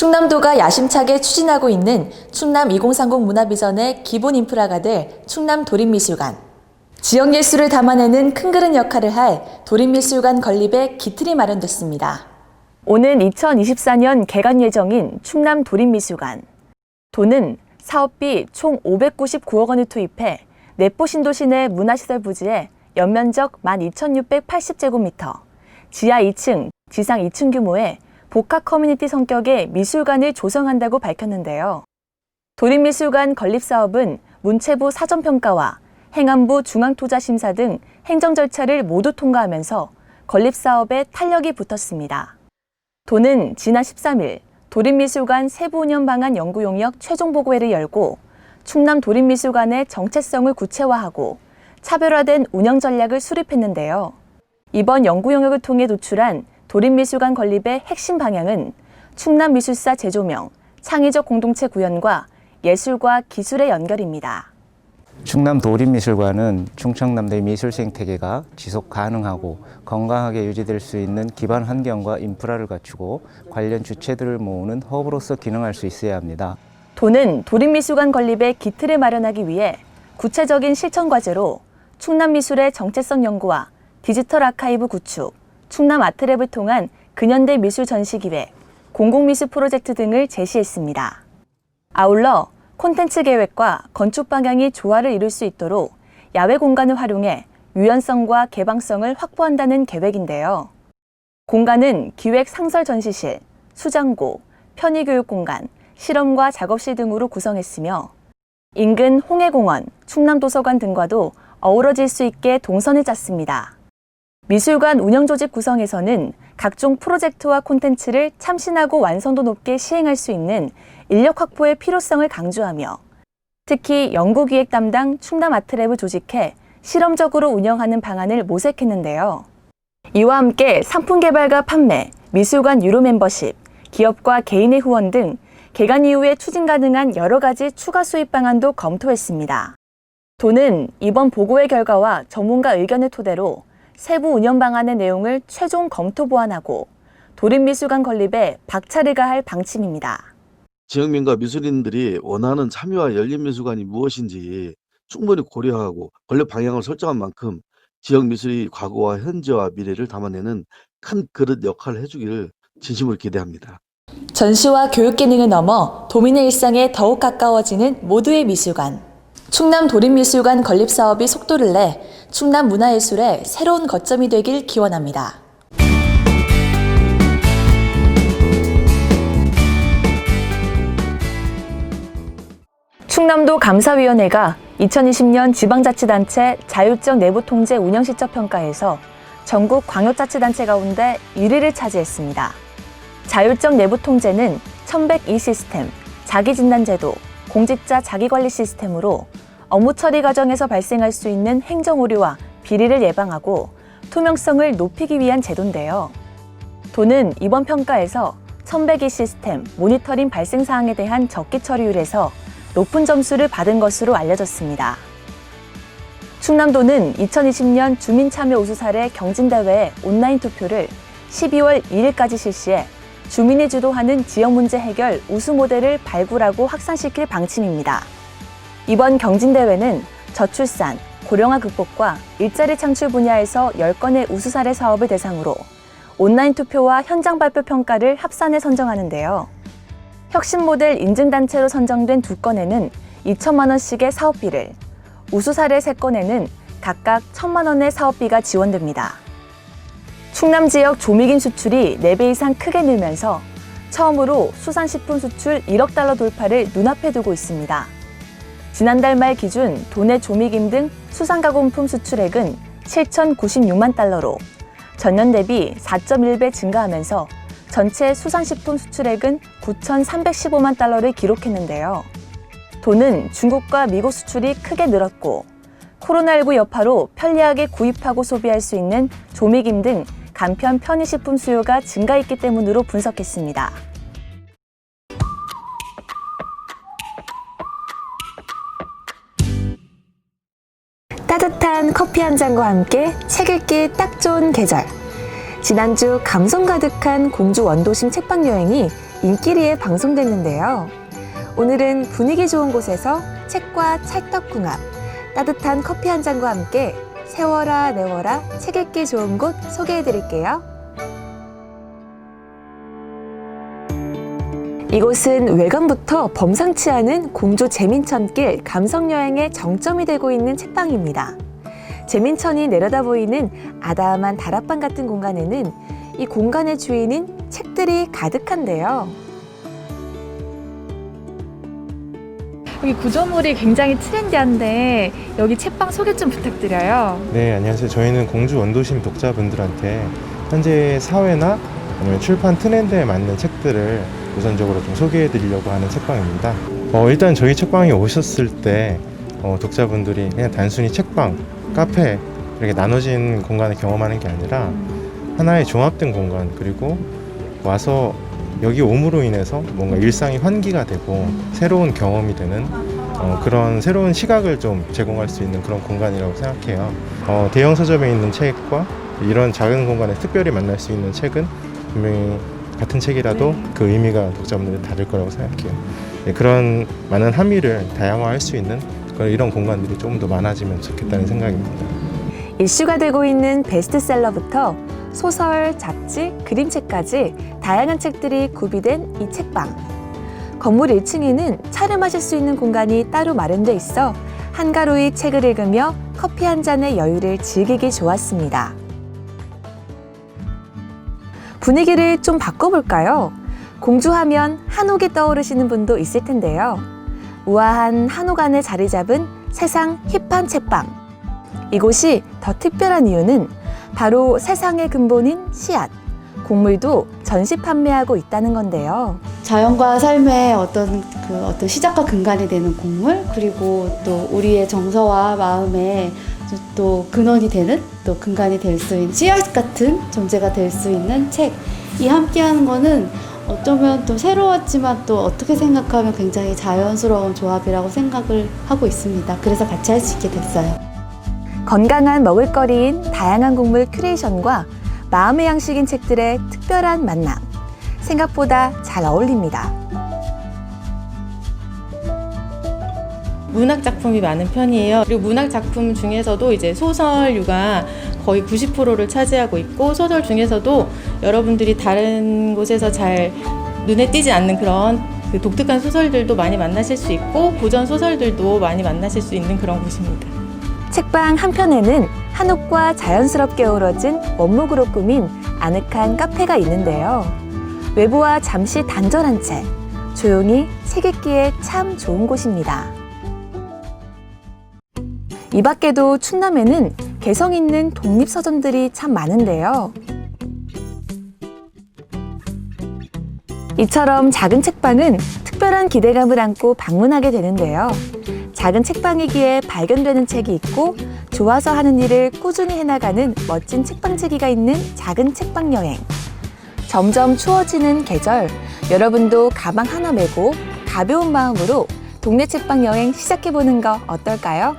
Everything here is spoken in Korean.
충남도가 야심차게 추진하고 있는 충남 2030 문화비전의 기본 인프라가 될 충남 도립미술관. 지역 예술을 담아내는 큰 그릇 역할을 할 도립미술관 건립에 기틀이 마련됐습니다. 오는 2024년 개관 예정인 충남 도립미술관. 도는 사업비 총 599억 원을 투입해 내포 신도시 내 문화시설 부지에 연면적 12,680제곱미터, 지하 2층, 지상 2층 규모의 복합 커뮤니티 성격의 미술관을 조성한다고 밝혔는데요. 도립미술관 건립사업은 문체부 사전평가와 행안부 중앙투자심사 등 행정 절차를 모두 통과하면서 건립사업에 탄력이 붙었습니다. 도는 지난 13일 도립미술관 세부 운영 방안 연구 용역 최종 보고회를 열고 충남 도립미술관의 정체성을 구체화하고 차별화된 운영 전략을 수립했는데요. 이번 연구 용역을 통해 도출한 도립미술관 건립의 핵심 방향은 충남미술사 재조명, 창의적 공동체 구현과 예술과 기술의 연결입니다. 충남 도립미술관은 충청남도의 미술 생태계가 지속 가능하고 건강하게 유지될 수 있는 기반 환경과 인프라를 갖추고 관련 주체들을 모으는 허브로서 기능할 수 있어야 합니다. 도는 도립미술관 건립의 기틀을 마련하기 위해 구체적인 실천 과제로 충남미술의 정체성 연구와 디지털 아카이브 구축, 충남 아트랩을 통한 근현대 미술 전시기획, 공공미술 프로젝트 등을 제시했습니다. 아울러 콘텐츠 계획과 건축 방향이 조화를 이룰 수 있도록 야외 공간을 활용해 유연성과 개방성을 확보한다는 계획인데요. 공간은 기획 상설 전시실, 수장고, 편의교육 공간, 실험과 작업실 등으로 구성했으며 인근 홍해공원, 충남도서관 등과도 어우러질 수 있게 동선을 짰습니다. 미술관 운영조직 구성에서는 각종 프로젝트와 콘텐츠를 참신하고 완성도 높게 시행할 수 있는 인력 확보의 필요성을 강조하며 특히 연구기획 담당 충남 아트랩을 조직해 실험적으로 운영하는 방안을 모색했는데요. 이와 함께 상품 개발과 판매, 미술관 유료 멤버십, 기업과 개인의 후원 등 개관 이후에 추진 가능한 여러 가지 추가 수입 방안도 검토했습니다. 도는 이번 보고의 결과와 전문가 의견을 토대로 세부 운영 방안의 내용을 최종 검토 보완하고 도립미술관 건립에 박차를 가할 방침입니다. 지역민과 미술인들이 원하는 참여와 열린 미술관이 무엇인지 충분히 고려하고 건립 방향을 설정한 만큼 지역 미술의 과거와 현재와 미래를 담아내는 큰 그릇 역할을 해주기를 진심으로 기대합니다. 전시와 교육 기능을 넘어 도민의 일상에 더욱 가까워지는 모두의 미술관. 충남 도립미술관 건립 사업이 속도를 내 충남 문화예술의 새로운 거점이 되길 기원합니다. 충남도 감사위원회가 2020년 지방자치단체 자율적 내부통제 운영실적평가에서 전국 광역자치단체 가운데 1위를 차지했습니다. 자율적 내부통제는 1102 시스템, 자기진단제도, 공직자 자기관리 시스템으로 업무 처리 과정에서 발생할 수 있는 행정오류와 비리를 예방하고 투명성을 높이기 위한 제도인데요. 도는 이번 평가에서 1102 시스템 모니터링 발생 사항에 대한 적기 처리율에서 높은 점수를 받은 것으로 알려졌습니다. 충남도는 2020년 주민참여 우수 사례 경진대회 온라인 투표를 12월 2일까지 실시해 주민이 주도하는 지역 문제 해결 우수 모델을 발굴하고 확산시킬 방침입니다. 이번 경진대회는 저출산, 고령화 극복과 일자리 창출 분야에서 10건의 우수 사례 사업을 대상으로 온라인 투표와 현장 발표 평가를 합산해 선정하는데요. 혁신 모델 인증단체로 선정된 2건에는 2천만 원씩의 사업비를, 우수 사례 3건에는 각각 1,000만 원의 사업비가 지원됩니다. 충남 지역 조미김 수출이 4배 이상 크게 늘면서 처음으로 수산식품 수출 1억 달러 돌파를 눈앞에 두고 있습니다. 지난달 말 기준 도내 조미김 등 수산가공품 수출액은 7,096만 달러로 전년 대비 4.1배 증가하면서 전체 수산식품 수출액은 9,315만 달러를 기록했는데요. 도는 중국과 미국 수출이 크게 늘었고 코로나19 여파로 편리하게 구입하고 소비할 수 있는 조미김 등 간편 편의식품 수요가 증가했기 때문으로 분석했습니다. 따뜻한 커피 한 잔과 함께 책 읽기 딱 좋은 계절. 지난주 감성 가득한 공주 원도심 책방 여행이 인기리에 방송됐는데요. 오늘은 분위기 좋은 곳에서 책과 찰떡궁합, 따뜻한 커피 한 잔과 함께 세워라 내워라 책 읽기 좋은 곳 소개해드릴게요. 이곳은 외관부터 범상치 않은 공주 재민천길 감성여행의 정점이 되고 있는 책방입니다. 재민천이 내려다 보이는 아담한 다락방 같은 공간에는 이 공간의 주인인 책들이 가득한데요. 여기 구조물이 굉장히 트렌디한데 여기 책방 소개 좀 부탁드려요. 네, 안녕하세요. 저희는 공주 원도심 독자분들한테 현재 사회나 아니면 출판 트렌드에 맞는 책들을 우선적으로 좀 소개해 드리려고 하는 책방입니다. 일단 저희 책방에 오셨을 때 독자분들이 그냥 단순히 책방, 카페 이렇게 나눠진 공간을 경험하는 게 아니라 하나의 종합된 공간, 그리고 와서 여기 옴으로 인해서 뭔가 일상이 환기가 되고 새로운 경험이 되는 그런 새로운 시각을 좀 제공할 수 있는 그런 공간이라고 생각해요. 대형 서점에 있는 책과 이런 작은 공간에 특별히 만날 수 있는 책은 분명히 같은 책이라도 그 의미가 독자분들은 다를 거라고 생각해요. 네, 그런 많은 함의를 다양화할 수 있는 이런 공간들이 조금 더 많아지면 좋겠다는 생각입니다. 이슈가 되고 있는 베스트셀러부터 소설, 잡지, 그림책까지 다양한 책들이 구비된 이 책방. 건물 1층에는 차를 마실 수 있는 공간이 따로 마련돼 있어 한가로이 책을 읽으며 커피 한 잔의 여유를 즐기기 좋았습니다. 분위기를 좀 바꿔볼까요? 공주하면 한옥이 떠오르시는 분도 있을 텐데요. 우아한 한옥 안에 자리 잡은 세상 힙한 책방. 이곳이 더 특별한 이유는 바로 세상의 근본인 씨앗, 곡물도 전시 판매하고 있다는 건데요. 자연과 삶의 어떤 시작과 근간이 되는 곡물, 그리고 또 우리의 정서와 마음에 또 근원이 되는, 또 근간이 될 수 있는 씨앗 같은 존재가 될 수 있는 책. 이 함께하는 거는 어쩌면 또 새로웠지만 또 어떻게 생각하면 굉장히 자연스러운 조합이라고 생각을 하고 있습니다. 그래서 같이 할 수 있게 됐어요. 건강한 먹을거리인 다양한 곡물 큐레이션과 마음의 양식인 책들의 특별한 만남. 생각보다 잘 어울립니다. 문학 작품이 많은 편이에요. 그리고 문학 작품 중에서도 이제 소설류가 거의 90%를 차지하고 있고, 소설 중에서도 여러분들이 다른 곳에서 잘 눈에 띄지 않는 그런 그 독특한 소설들도 많이 만나실 수 있고, 고전 소설들도 많이 만나실 수 있는 그런 곳입니다. 책방 한편에는 한옥과 자연스럽게 어우러진 원목으로 꾸민 아늑한 카페가 있는데요. 외부와 잠시 단절한 채 조용히 책 읽기에 참 좋은 곳입니다. 이 밖에도 충남에는 개성 있는 독립서점들이 참 많은데요. 이처럼 작은 책방은 특별한 기대감을 안고 방문하게 되는데요. 작은 책방이기에 발견되는 책이 있고 좋아서 하는 일을 꾸준히 해나가는 멋진 책방지기가 있는 작은 책방 여행. 점점 추워지는 계절, 여러분도 가방 하나 메고 가벼운 마음으로 동네 책방 여행 시작해보는 거 어떨까요?